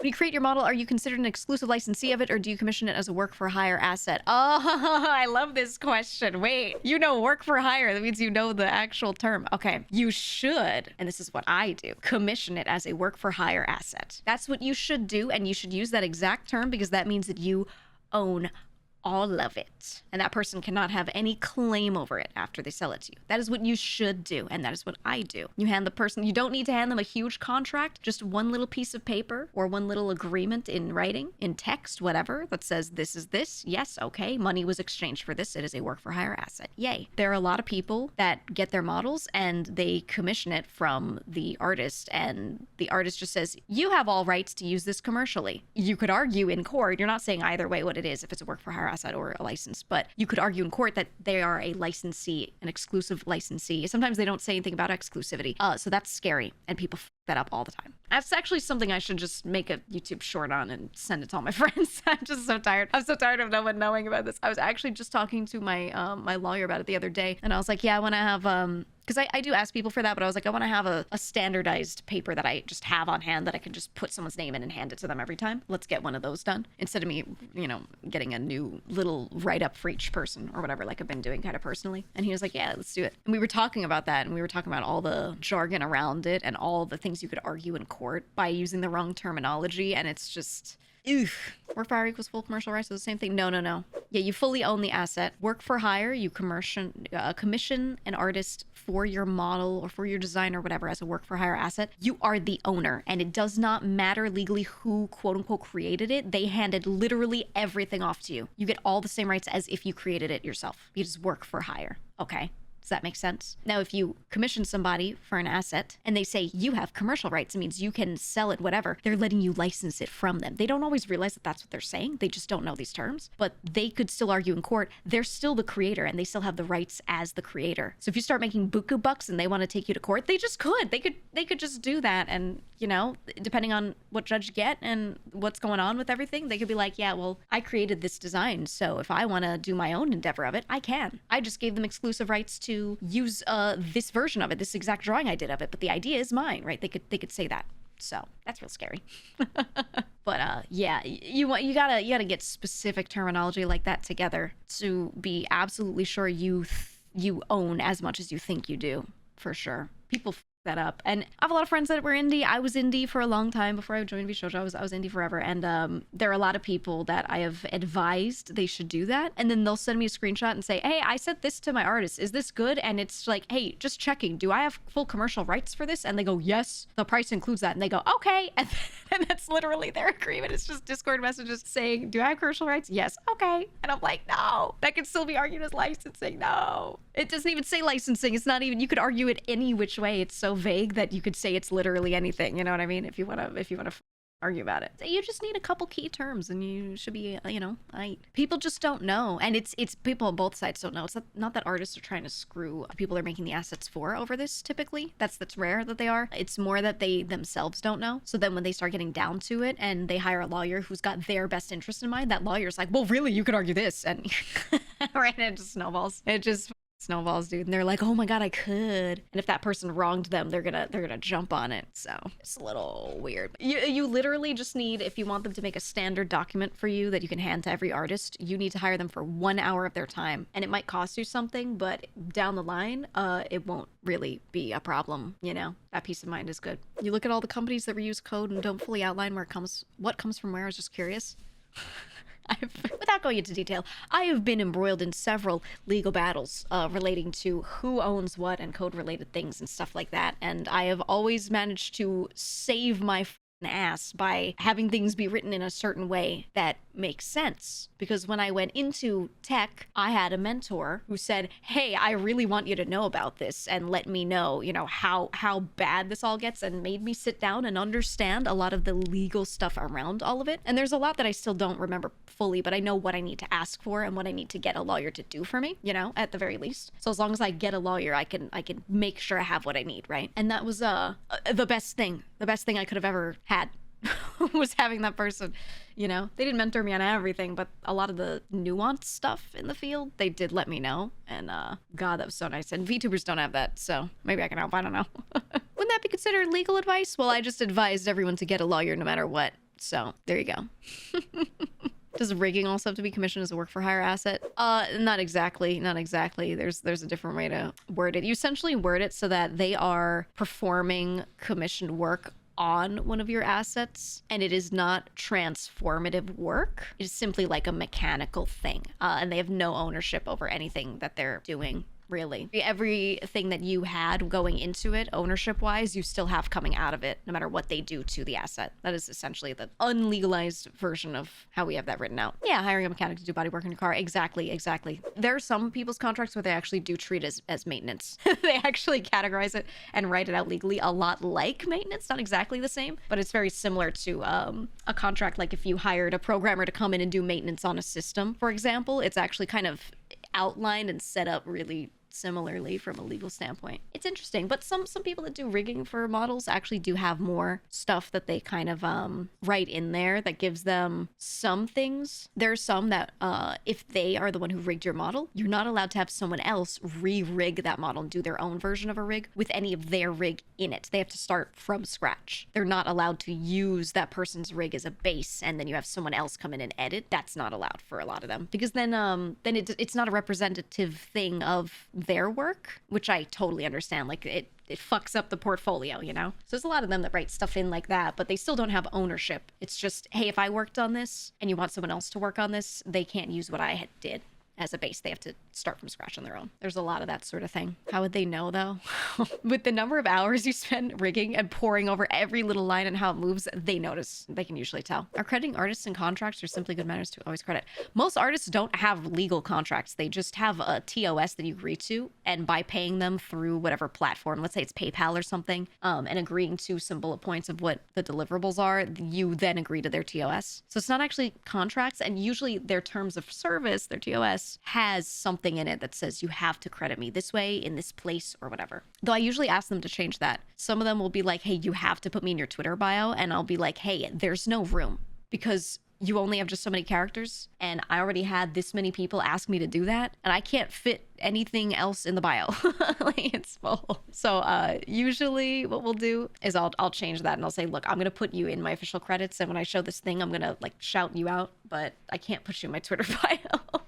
When you create your model, are you considered an exclusive licensee of it, or do you commission it as a work for hire asset? Oh, I love this question. Wait, you know work for hire. That means you know the actual term. Okay, you should, and this is what I do, commission it as a work for hire asset. That's what you should do, and you should use that exact term because that means that you own all of it, and that person cannot have any claim over it after they sell it to you. That is what you should do, and that is what I do. You hand the person, you don't need to hand them a huge contract, just one little piece of paper or one little agreement in writing, in text, whatever, that says this is this, yes, okay, money was exchanged for this, it is a work for hire asset, yay. There are a lot of people that get their models and they commission it from the artist, and the artist just says, you have all rights to use this commercially. You could argue in court, you're not saying either way what it is, if it's a work for hire asset or a license, but you could argue in court that they are a licensee, an exclusive licensee. Sometimes they don't say anything about exclusivity. So that's scary, and people f that up all the time. That's actually something I should just make a YouTube short on and send it to all my friends. I'm just so tired. I'm so tired of no one knowing about this. I was actually just talking to my my lawyer about it the other day, and I was like, yeah, I want to have because I do ask people for that, but I was like, I want to have a standardized paper that I just have on hand that I can just put someone's name in and hand it to them every time. Let's get one of those done instead of me, you know, getting a new little write-up for each person or whatever, like I've been doing kind of personally. And he was like, yeah, let's do it. And we were talking about that, and we were talking about all the jargon around it and all the things you could argue in court by using the wrong terminology, and it's just... Oof. Work for hire equals full commercial rights, so the same thing. No. Yeah, you fully own the asset. Work for hire, you commission an artist for your model or for your design or whatever as a work for hire asset. You are the owner, and it does not matter legally who quote unquote created it. They handed literally everything off to you. You get all the same rights as if you created it yourself. You just work for hire. Okay. Does that make sense? Now, if you commission somebody for an asset and they say you have commercial rights, it means you can sell it, whatever, they're letting you license it from them. They don't always realize that that's what they're saying. They just don't know these terms, but they could still argue in court. They're still the creator and they still have the rights as the creator. So if you start making buku bucks and they want to take you to court, they just could. They could just do that. And, you know, depending on what judge you get and what's going on with everything, they could be like, yeah, well, I created this design, so if I want to do my own endeavor of it, I can. I just gave them exclusive rights to use this version of it, this exact drawing I did of it, but the idea is mine, right? They could say that. So that's real scary. But yeah, you gotta get specific terminology like that together to be absolutely sure you own as much as you think you do, for sure. People f that up. And I have a lot of friends that were indie. I was indie for a long time before I joined VShojo. I was indie forever. And there are a lot of people that I have advised they should do that. And then they'll send me a screenshot and say, hey, I sent this to my artist. Is this good? And it's like, hey, just checking. Do I have full commercial rights for this? And they go, yes, the price includes that. And they go, okay. And that's literally their agreement. It's just Discord messages saying, do I have commercial rights? Yes. Okay. And I'm like, no, that can still be argued as licensing. No, it doesn't even say licensing. It's not even, you could argue it any which way. It's so vague that you could say it's literally anything, you know what I mean? If you want to argue about it, you just need a couple key terms and you should be, you know, people just don't know. And it's people on both sides don't know. It's not that artists are trying to screw people they're making the assets for over this. Typically that's rare that they are. It's more that they themselves don't know. So then when they start getting down to it and they hire a lawyer who's got their best interest in mind, that lawyer's like, well, really, you could argue this. And right, and it just snowballs. It just snowballs, dude. And they're like, oh my god, I could. And if that person wronged them, they're gonna jump on it. So it's a little weird. You literally just need, if you want them to make a standard document for you that you can hand to every artist, you need to hire them for 1 hour of their time. And it might cost you something, but down the line, it won't really be a problem. You know, that peace of mind is good. You look at all the companies that reuse code and don't fully outline what comes from where. I was just curious. Without going into detail, I have been embroiled in several legal battles relating to who owns what and code-related things and stuff like that, and I have always managed to save my ass by having things be written in a certain way that makes sense. Because when I went into tech, I had a mentor who said, hey, I really want you to know about this and let me know, you know, how bad this all gets, and made me sit down and understand a lot of the legal stuff around all of it. And there's a lot that I still don't remember fully, but I know what I need to ask for and what I need to get a lawyer to do for me, you know, at the very least. So as long as I get a lawyer, I can make sure I have what I need, right? And that was the best thing I could have ever had. Was having that person, you know. They didn't mentor me on everything, but a lot of the nuanced stuff in the field, they did let me know. And god, that was so nice. And VTubers don't have that, so maybe I can help. I don't know. Wouldn't that be considered legal advice? Well, I just advised everyone to get a lawyer no matter what. So there you go. Does rigging also have to be commissioned as a work for hire asset? Not exactly. Not exactly. There's a different way to word it. You essentially word it so that they are performing commissioned work on one of your assets, and it is not transformative work. It is simply like a mechanical thing, and they have no ownership over anything that they're doing. Really, everything that you had going into it, ownership wise, you still have coming out of it, no matter what they do to the asset. That is essentially the unlegalized version of how we have that written out. Yeah, hiring a mechanic to do body work in your car. Exactly. There are some people's contracts where they actually do treat it as maintenance. They actually categorize it and write it out legally a lot like maintenance. Not exactly the same, but it's very similar to a contract. Like if you hired a programmer to come in and do maintenance on a system, for example, it's actually kind of outlined and set up really similarly from a legal standpoint. It's interesting, but some people that do rigging for models actually do have more stuff that they kind of write in there that gives them some things. There are some that if they are the one who rigged your model, you're not allowed to have someone else re-rig that model and do their own version of a rig with any of their rig in it. They have to start from scratch. They're not allowed to use that person's rig as a base and then you have someone else come in and edit. That's not allowed for a lot of them, because then it's not a representative thing of their work, which I totally understand. Like it fucks up the portfolio, you know? So there's a lot of them that write stuff in like that, but they still don't have ownership. It's just, hey, if I worked on this and you want someone else to work on this, they can't use what I did as a base. They have to start from scratch on their own. There's a lot of that sort of thing. How would they know though? With the number of hours you spend rigging and poring over every little line and how it moves, they notice. They can usually tell. Are crediting artists in contracts or simply good manners to always credit? Most artists don't have legal contracts. They just have a TOS that you agree to, and by paying them through whatever platform, let's say it's PayPal or something, and agreeing to some bullet points of what the deliverables are, you then agree to their TOS. So it's not actually contracts, and usually their terms of service, their TOS, has something in it that says you have to credit me this way in this place or whatever. Though I usually ask them to change that. Some of them will be like, hey, you have to put me in your Twitter bio. And I'll be like, hey, there's no room because you only have just so many characters. And I already had this many people ask me to do that. And I can't fit anything else in the bio. Like it's full. So usually what we'll do is I'll change that and I'll say, look, I'm going to put you in my official credits. And when I show this thing, I'm going to like shout you out, but I can't put you in my Twitter bio.